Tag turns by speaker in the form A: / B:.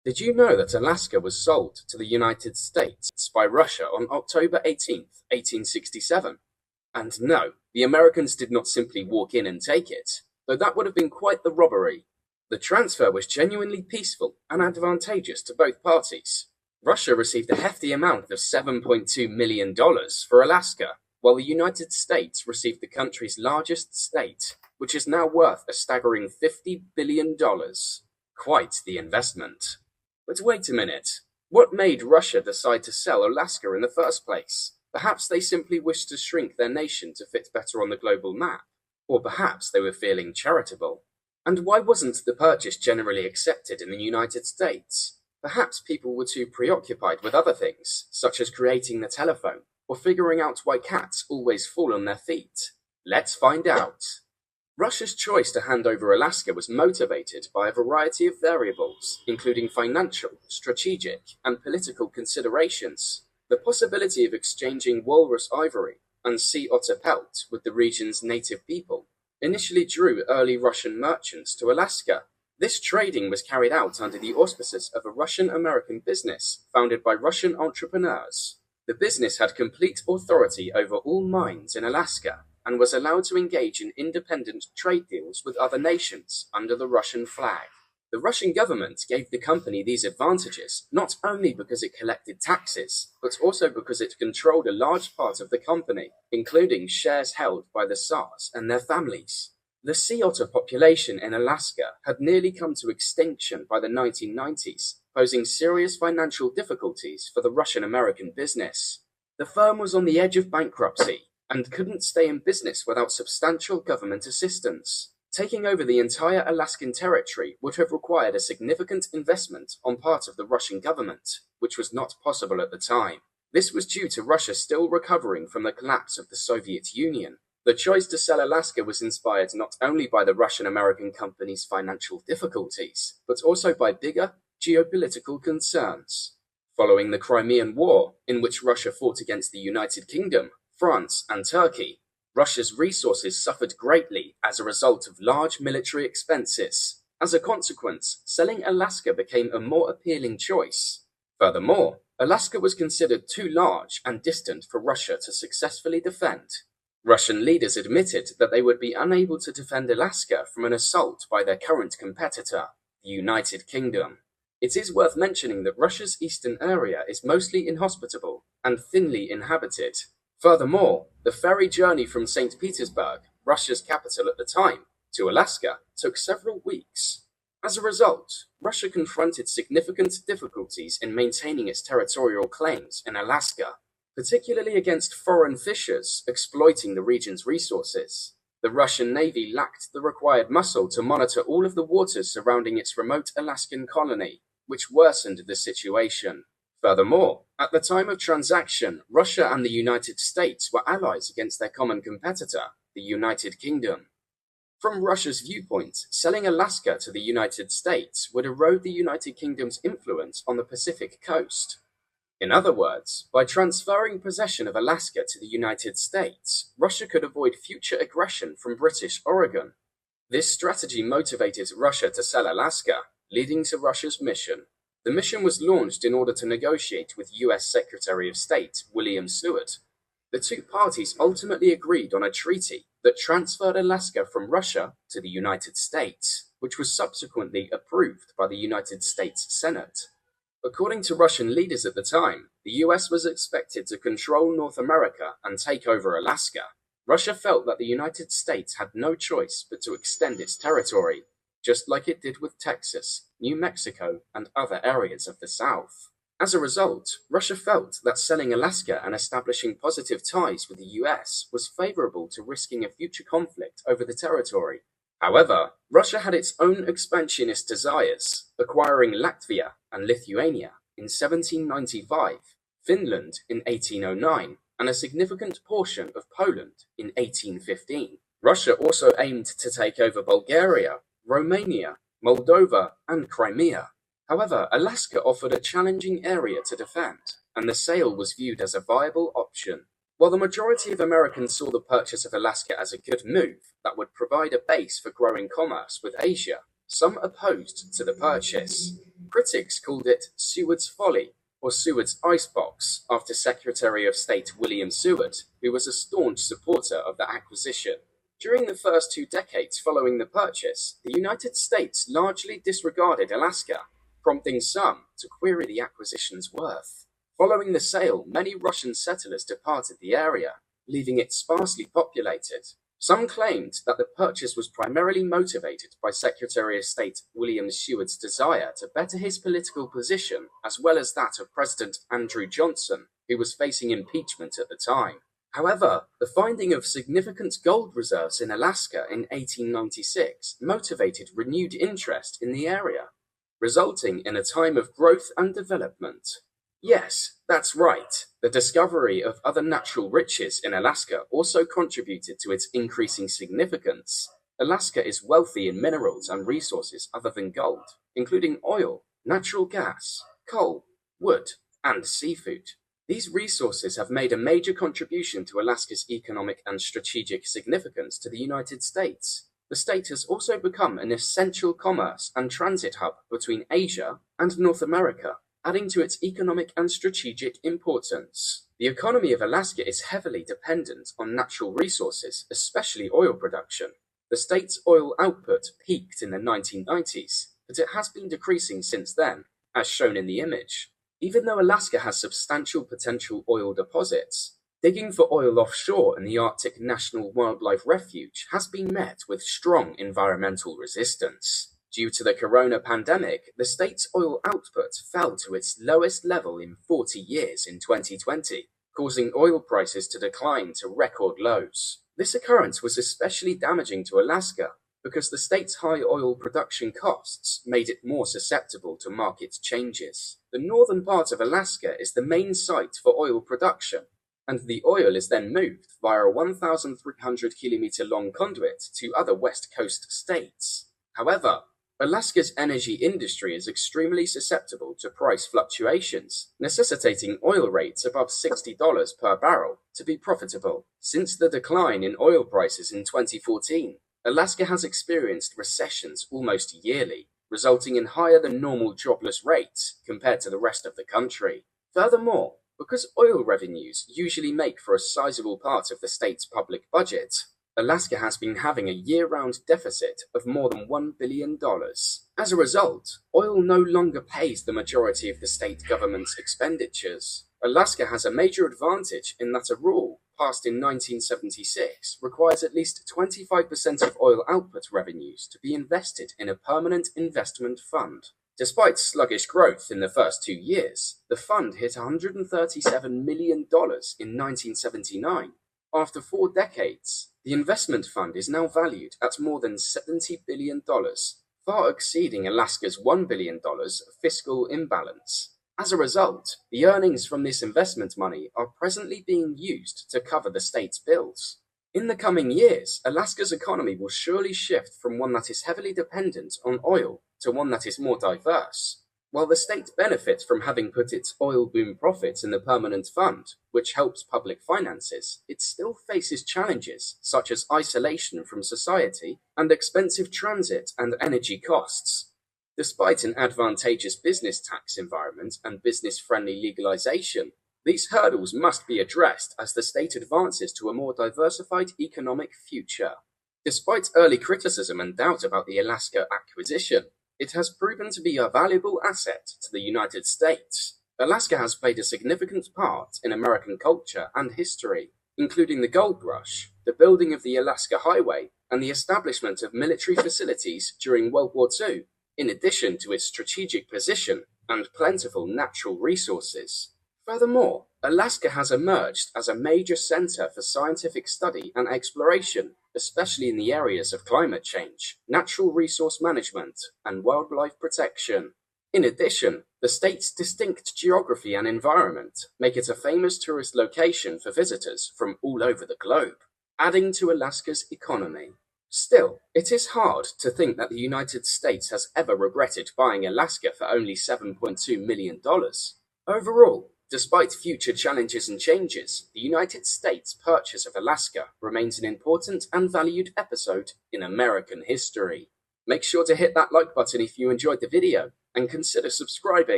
A: Did you know that Alaska was sold to the United States by Russia on October 18th, 1867? And no, the Americans did not simply walk in and take it, though that would have been quite the robbery. The transfer was genuinely peaceful and advantageous to both parties. Russia received a hefty amount of $7.2 million for Alaska, while the United States received the country's largest state, which is now worth a staggering $50 billion. Quite the investment. But wait a minute. What made Russia decide to sell Alaska in the first place? Perhaps they simply wished to shrink their nation to fit better on the global map. Or perhaps they were feeling charitable. And why wasn't the purchase generally accepted in the United States? Perhaps people were too preoccupied with other things, such as creating the telephone, or figuring out why cats always fall on their feet. Let's find out. Russia's choice to hand over Alaska was motivated by a variety of variables, including financial, strategic, and political considerations. The possibility of exchanging walrus ivory and sea otter pelt with the region's native people initially drew early Russian merchants to Alaska. This trading was carried out under the auspices of a Russian-American business founded by Russian entrepreneurs. The business had complete authority over all mines in Alaska and was allowed to engage in independent trade deals with other nations under the Russian flag. The Russian government gave the company these advantages not only because it collected taxes, but also because it controlled a large part of the company, including shares held by the Tsars and their families. The sea otter population in Alaska had nearly come to extinction by the 1990s, posing serious financial difficulties for the Russian-American business. The firm was on the edge of bankruptcy and couldn't stay in business without substantial government assistance. Taking over the entire Alaskan territory would have required a significant investment on part of the Russian government, which was not possible at the time. This was due to Russia still recovering from the collapse of the Soviet Union. The choice to sell Alaska was inspired not only by the Russian-American company's financial difficulties, but also by bigger geopolitical concerns. Following the Crimean War, in which Russia fought against the United Kingdom, France, and Turkey, Russia's resources suffered greatly as a result of large military expenses. As a consequence, selling Alaska became a more appealing choice. Furthermore, Alaska was considered too large and distant for Russia to successfully defend. Russian leaders admitted that they would be unable to defend Alaska from an assault by their current competitor, the United Kingdom. It is worth mentioning that Russia's eastern area is mostly inhospitable and thinly inhabited. Furthermore, the ferry journey from St. Petersburg, Russia's capital at the time, to Alaska took several weeks. As a result, Russia confronted significant difficulties in maintaining its territorial claims in Alaska, particularly against foreign fishers exploiting the region's resources. The Russian Navy lacked the required muscle to monitor all of the waters surrounding its remote Alaskan colony, which worsened the situation. Furthermore, at the time of transaction, Russia and the United States were allies against their common competitor, the United Kingdom. From Russia's viewpoint, selling Alaska to the United States would erode the United Kingdom's influence on the Pacific coast. In other words, by transferring possession of Alaska to the United States, Russia could avoid future aggression from British Oregon. This strategy motivated Russia to sell Alaska, leading to Russia's mission. The mission was launched in order to negotiate with US Secretary of State William Seward. The two parties ultimately agreed on a treaty that transferred Alaska from Russia to the United States, which was subsequently approved by the United States Senate. According to Russian leaders at the time, the US was expected to control North America and take over Alaska. Russia felt that the United States had no choice but to extend its territory, just like it did with Texas, New Mexico, and other areas of the South. As a result, Russia felt that selling Alaska and establishing positive ties with the US was favorable to risking a future conflict over the territory. However, Russia had its own expansionist desires, acquiring Latvia and Lithuania in 1795, Finland in 1809, and a significant portion of Poland in 1815. Russia also aimed to take over Bulgaria, Romania, Moldova, and Crimea. However, Alaska offered a challenging area to defend, and the sale was viewed as a viable option. While the majority of Americans saw the purchase of Alaska as a good move that would provide a base for growing commerce with Asia, some opposed to the purchase. Critics called it Seward's Folly or Seward's Icebox after Secretary of State William Seward, who was a staunch supporter of the acquisition. During the first 2 decades following the purchase, the United States largely disregarded Alaska, prompting some to query the acquisition's worth. Following the sale, many Russian settlers departed the area, leaving it sparsely populated. Some claimed that the purchase was primarily motivated by Secretary of State William Seward's desire to better his political position, as well as that of President Andrew Johnson, who was facing impeachment at the time. However, the finding of significant gold reserves in Alaska in 1896 motivated renewed interest in the area, resulting in a time of growth and development. Yes, that's right. The discovery of other natural riches in Alaska also contributed to its increasing significance. Alaska is wealthy in minerals and resources other than gold, including oil, natural gas, coal, wood, and seafood. These resources have made a major contribution to Alaska's economic and strategic significance to the United States. The state has also become an essential commerce and transit hub between Asia and North America, adding to its economic and strategic importance. The economy of Alaska is heavily dependent on natural resources, especially oil production. The state's oil output peaked in the 1990s, but it has been decreasing since then, as shown in the image. Even though Alaska has substantial potential oil deposits, digging for oil offshore in the Arctic National Wildlife Refuge has been met with strong environmental resistance. Due to the corona pandemic, the state's oil output fell to its lowest level in 40 years in 2020, causing oil prices to decline to record lows. This occurrence was especially damaging to Alaska because the state's high oil production costs made it more susceptible to market changes. The northern part of Alaska is the main site for oil production, and the oil is then moved via a 1,300-kilometer-long conduit to other West Coast states. However, Alaska's energy industry is extremely susceptible to price fluctuations, necessitating oil rates above $60 per barrel to be profitable. Since the decline in oil prices in 2014, Alaska has experienced recessions almost yearly, resulting in higher than normal jobless rates compared to the rest of the country. Furthermore, because oil revenues usually make for a sizable part of the state's public budget, Alaska has been having a year-round deficit of more than $1 billion. As a result, oil no longer pays the majority of the state government's expenditures. Alaska has a major advantage in that a rule passed in 1976 requires at least 25% of oil output revenues to be invested in a permanent investment fund. Despite sluggish growth in the first 2 years, the fund hit $137 million in 1979. After 4 decades, the investment fund is now valued at more than $70 billion, far exceeding Alaska's $1 billion fiscal imbalance. As a result, the earnings from this investment money are presently being used to cover the state's bills. In the coming years, Alaska's economy will surely shift from one that is heavily dependent on oil to one that is more diverse. While the state benefits from having put its oil boom profits in the permanent fund, which helps public finances, it still faces challenges such as isolation from society and expensive transit and energy costs. Despite an advantageous business tax environment and business-friendly legalization, these hurdles must be addressed as the state advances to a more diversified economic future. Despite early criticism and doubt about the Alaska acquisition, it has proven to be a valuable asset to the United States. Alaska has played a significant part in American culture and history, including the gold rush, the building of the Alaska Highway, and the establishment of military facilities during World War II, in addition to its strategic position and plentiful natural resources. Furthermore, Alaska has emerged as a major center for scientific study and exploration, especially in the areas of climate change, natural resource management, and wildlife protection. In addition, the state's distinct geography and environment make it a famous tourist location for visitors from all over the globe, adding to Alaska's economy. Still, it is hard to think that the United States has ever regretted buying Alaska for only $7.2 million. Overall, despite future challenges and changes, the United States' purchase of Alaska remains an important and valued episode in American history. Make sure to hit that like button if you enjoyed the video and consider subscribing.